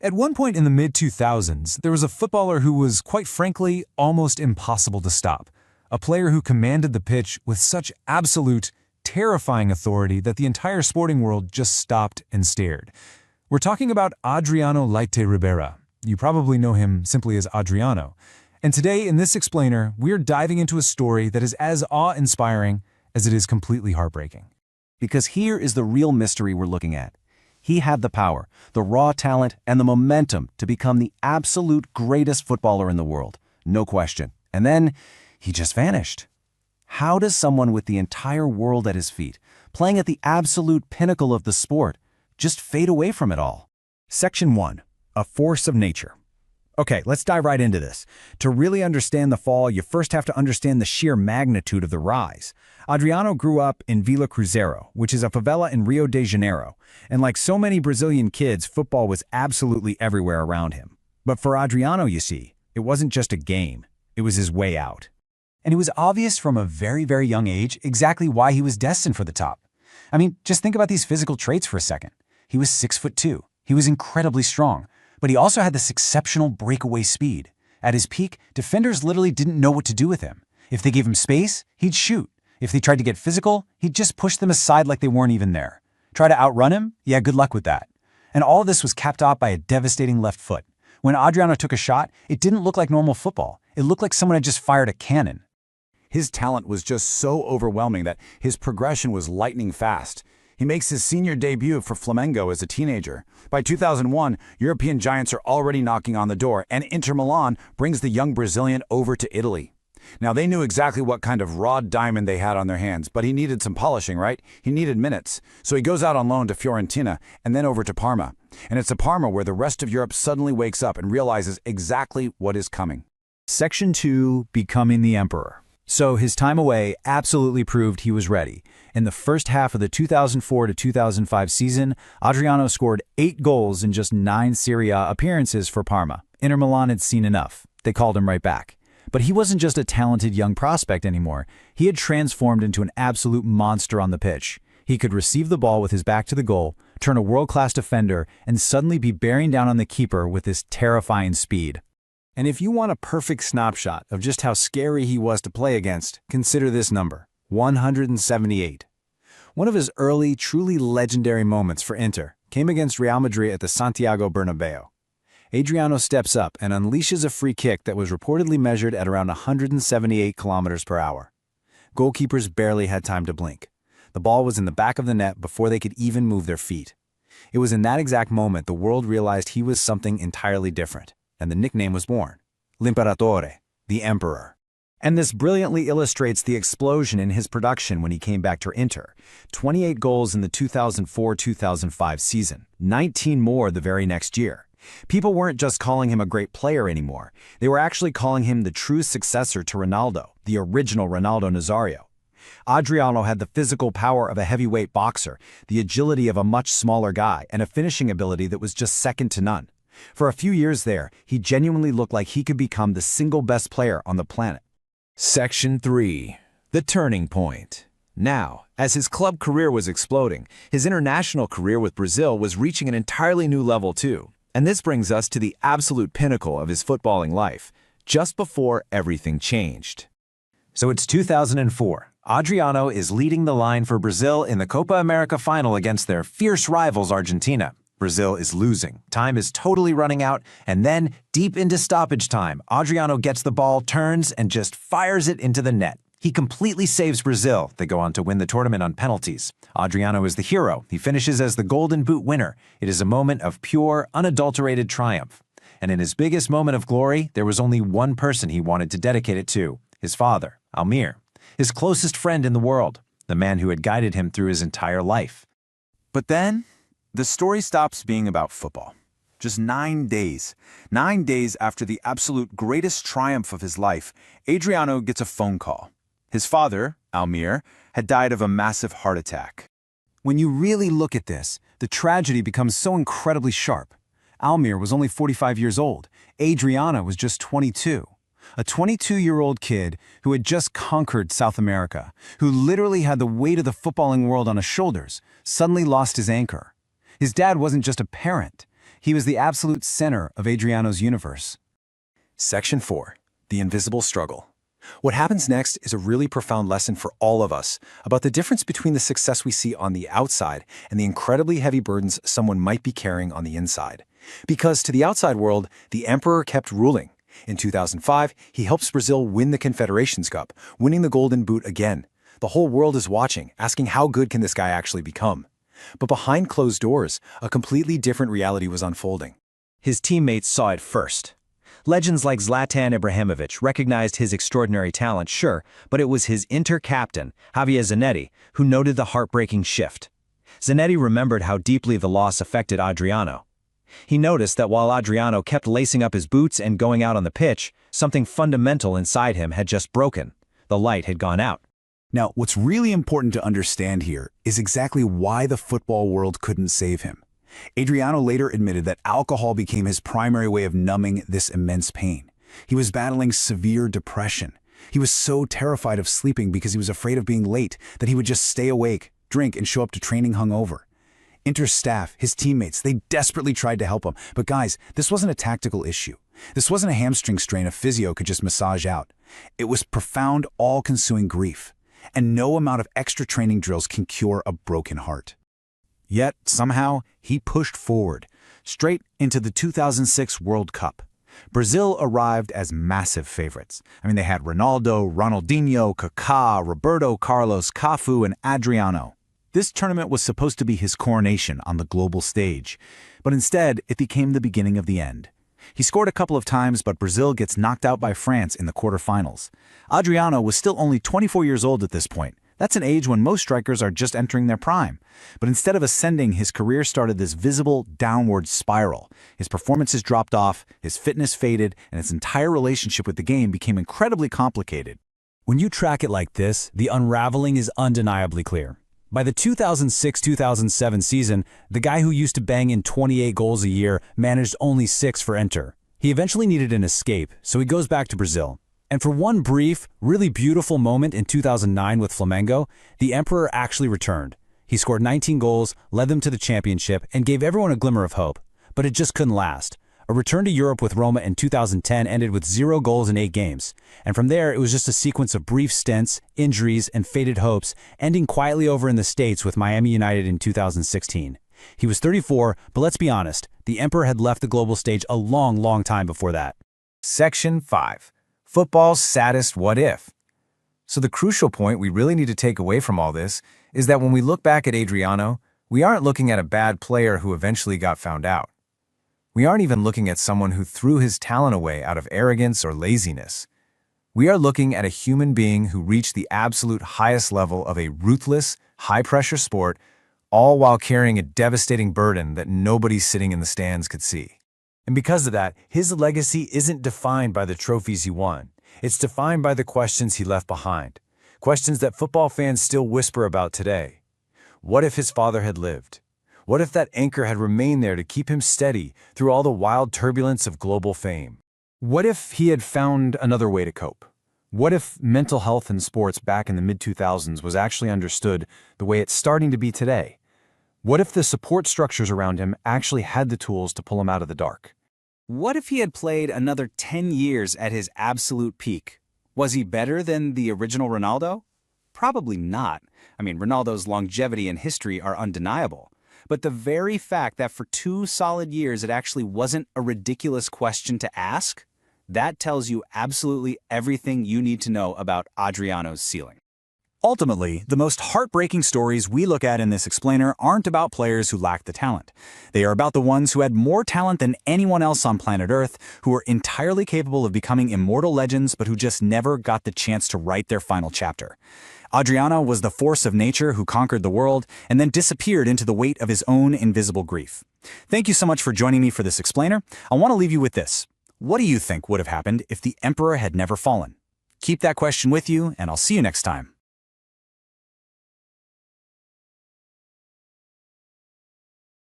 At one point in the mid-2000s, there was a footballer who was, quite frankly, almost impossible to stop. A player who commanded the pitch with such absolute, terrifying authority that the entire sporting world just stopped and stared. We're talking about Adriano Leite Ribera. You probably know him simply as Adriano. And today, in this explainer, we're diving into a story that is as awe-inspiring as it is completely heartbreaking. Because here is the real mystery we're looking at. He had the power, the raw talent, and the momentum to become the absolute greatest footballer in the world. No question. And then, he just vanished. How does someone with the entire world at his feet, playing at the absolute pinnacle of the sport, just fade away from it all? Section 1. A force of nature. Okay, let's dive right into this. To really understand the fall, you first have to understand the sheer magnitude of the rise. Adriano grew up in Vila Cruzeiro, which is a favela in Rio de Janeiro. And like so many Brazilian kids, football was absolutely everywhere around him. But for Adriano, you see, it wasn't just a game. It was his way out. And it was obvious from a very, very young age exactly why he was destined for the top. I mean, just think about these physical traits for a second. He was 6'2". He was incredibly strong. But he also had this exceptional breakaway speed. At his peak, defenders literally didn't know what to do with him. If they gave him space, he'd shoot. If they tried to get physical, he'd just push them aside like they weren't even there. Try to outrun him? Yeah, good luck with that. And all of this was capped off by a devastating left foot. When Adriano took a shot, it didn't look like normal football. It looked like someone had just fired a cannon. His talent was just so overwhelming that his progression was lightning fast. He makes his senior debut for Flamengo as a teenager. By 2001, European giants are already knocking on the door, and Inter Milan brings the young Brazilian over to Italy. Now, they knew exactly what kind of raw diamond they had on their hands, but he needed some polishing, right? He needed minutes. So he goes out on loan to Fiorentina and then over to Parma. And it's at Parma where the rest of Europe suddenly wakes up and realizes exactly what is coming. Section 2. Becoming the Emperor. So his time away absolutely proved he was ready. In the first half of the 2004 to 2005 season, Adriano scored 8 goals in just 9 Serie A appearances for Parma. Inter Milan had seen enough. They called him right back. But he wasn't just a talented young prospect anymore. He had transformed into an absolute monster on the pitch. He could receive the ball with his back to the goal, turn a world-class defender, and suddenly be bearing down on the keeper with this terrifying speed. And if you want a perfect snapshot of just how scary he was to play against, consider this number, 178. One of his early, truly legendary moments for Inter came against Real Madrid at the Santiago Bernabeu. Adriano steps up and unleashes a free kick that was reportedly measured at around 178 kilometers per hour. Goalkeepers barely had time to blink. The ball was in the back of the net before they could even move their feet. It was in that exact moment the world realized he was something entirely different, and the nickname was born, L'Imperatore, the Emperor. And this brilliantly illustrates the explosion in his production when he came back to Inter. 28 goals in the 2004-2005 season, 19 more the very next year. People weren't just calling him a great player anymore. They were actually calling him the true successor to Ronaldo, the original Ronaldo Nazario. Adriano had the physical power of a heavyweight boxer, the agility of a much smaller guy, and a finishing ability that was just second to none. For a few years there, he genuinely looked like he could become the single best player on the planet. Section 3. The Turning Point. Now, as his club career was exploding, his international career with Brazil was reaching an entirely new level too. And this brings us to the absolute pinnacle of his footballing life, just before everything changed. So it's 2004. Adriano is leading the line for Brazil in the Copa América final against their fierce rivals Argentina. Brazil is losing. Time is totally running out, and then, deep into stoppage time, Adriano gets the ball, turns, and just fires it into the net. He completely saves Brazil. They go on to win the tournament on penalties. Adriano is the hero. He finishes as the Golden Boot winner. It is a moment of pure, unadulterated triumph. And in his biggest moment of glory, there was only one person he wanted to dedicate it to, his father, Almir, his closest friend in the world, the man who had guided him through his entire life. But then, the story stops being about football. Just 9 days. 9 days after the absolute greatest triumph of his life, Adriano gets a phone call. His father, Almir, had died of a massive heart attack. When you really look at this, the tragedy becomes so incredibly sharp. Almir was only 45 years old. Adriano was just 22. A 22-year-old kid who had just conquered South America, who literally had the weight of the footballing world on his shoulders, suddenly lost his anchor. His dad wasn't just a parent. He was the absolute center of Adriano's universe. Section 4. The Invisible Struggle. What happens next is a really profound lesson for all of us about the difference between the success we see on the outside and the incredibly heavy burdens someone might be carrying on the inside. Because to the outside world, the emperor kept ruling. In 2005, he helps Brazil win the Confederations Cup, winning the Golden Boot again. The whole world is watching, asking how good can this guy actually become? But behind closed doors, a completely different reality was unfolding. His teammates saw it first. Legends like Zlatan Ibrahimovic recognized his extraordinary talent, sure, but it was his Inter captain, Javier Zanetti, who noted the heartbreaking shift. Zanetti remembered how deeply the loss affected Adriano. He noticed that while Adriano kept lacing up his boots and going out on the pitch, something fundamental inside him had just broken. The light had gone out. Now, what's really important to understand here is exactly why the football world couldn't save him. Adriano later admitted that alcohol became his primary way of numbing this immense pain. He was battling severe depression. He was so terrified of sleeping because he was afraid of being late that he would just stay awake, drink, and show up to training hungover. Inter staff, his teammates, they desperately tried to help him. But guys, this wasn't a tactical issue. This wasn't a hamstring strain a physio could just massage out. It was profound, all-consuming grief. And no amount of extra training drills can cure a broken heart. Yet, somehow, he pushed forward, straight into the 2006 World Cup. Brazil arrived as massive favorites. They had Ronaldo, Ronaldinho, Kaká, Roberto Carlos, Cafu, and Adriano. This tournament was supposed to be his coronation on the global stage, but instead, it became the beginning of the end. He scored a couple of times, but Brazil gets knocked out by France in the quarterfinals. Adriano was still only 24 years old at this point. That's an age when most strikers are just entering their prime. But instead of ascending, his career started this visible downward spiral. His performances dropped off, his fitness faded, and his entire relationship with the game became incredibly complicated. When you track it like this, the unraveling is undeniably clear. By the 2006-2007 season, the guy who used to bang in 28 goals a year managed only 6 for Inter. He eventually needed an escape, so he goes back to Brazil. And for one brief, really beautiful moment in 2009 with Flamengo, the Emperor actually returned. He scored 19 goals, led them to the championship, and gave everyone a glimmer of hope. But it just couldn't last. A return to Europe with Roma in 2010 ended with 0 goals in 8 games. And from there, it was just a sequence of brief stints, injuries, and faded hopes, ending quietly over in the States with Miami United in 2016. He was 34, but let's be honest, the Emperor had left the global stage a long time before that. Section 5. Football's saddest what if. So the crucial point we really need to take away from all this is that when we look back at Adriano, we aren't looking at a bad player who eventually got found out. We aren't even looking at someone who threw his talent away out of arrogance or laziness. We are looking at a human being who reached the absolute highest level of a ruthless, high-pressure sport, all while carrying a devastating burden that nobody sitting in the stands could see. And because of that, his legacy isn't defined by the trophies he won. It's defined by the questions he left behind. Questions that football fans still whisper about today. What if his father had lived? What if that anchor had remained there to keep him steady through all the wild turbulence of global fame? What if he had found another way to cope? What if mental health in sports back in the mid-2000s was actually understood the way it's starting to be today? What if the support structures around him actually had the tools to pull him out of the dark? What if he had played another 10 years at his absolute peak? Was he better than the original Ronaldo? Probably not. Ronaldo's longevity and history are undeniable. But the very fact that for 2 solid years it actually wasn't a ridiculous question to ask, that tells you absolutely everything you need to know about Adriano's ceiling. Ultimately, the most heartbreaking stories we look at in this explainer aren't about players who lack the talent. They are about the ones who had more talent than anyone else on planet Earth, who were entirely capable of becoming immortal legends but who just never got the chance to write their final chapter. Adriano was the force of nature who conquered the world and then disappeared into the weight of his own invisible grief. Thank you so much for joining me for this explainer. I want to leave you with this. What do you think would have happened if the Emperor had never fallen? Keep that question with you, and I'll see you next time.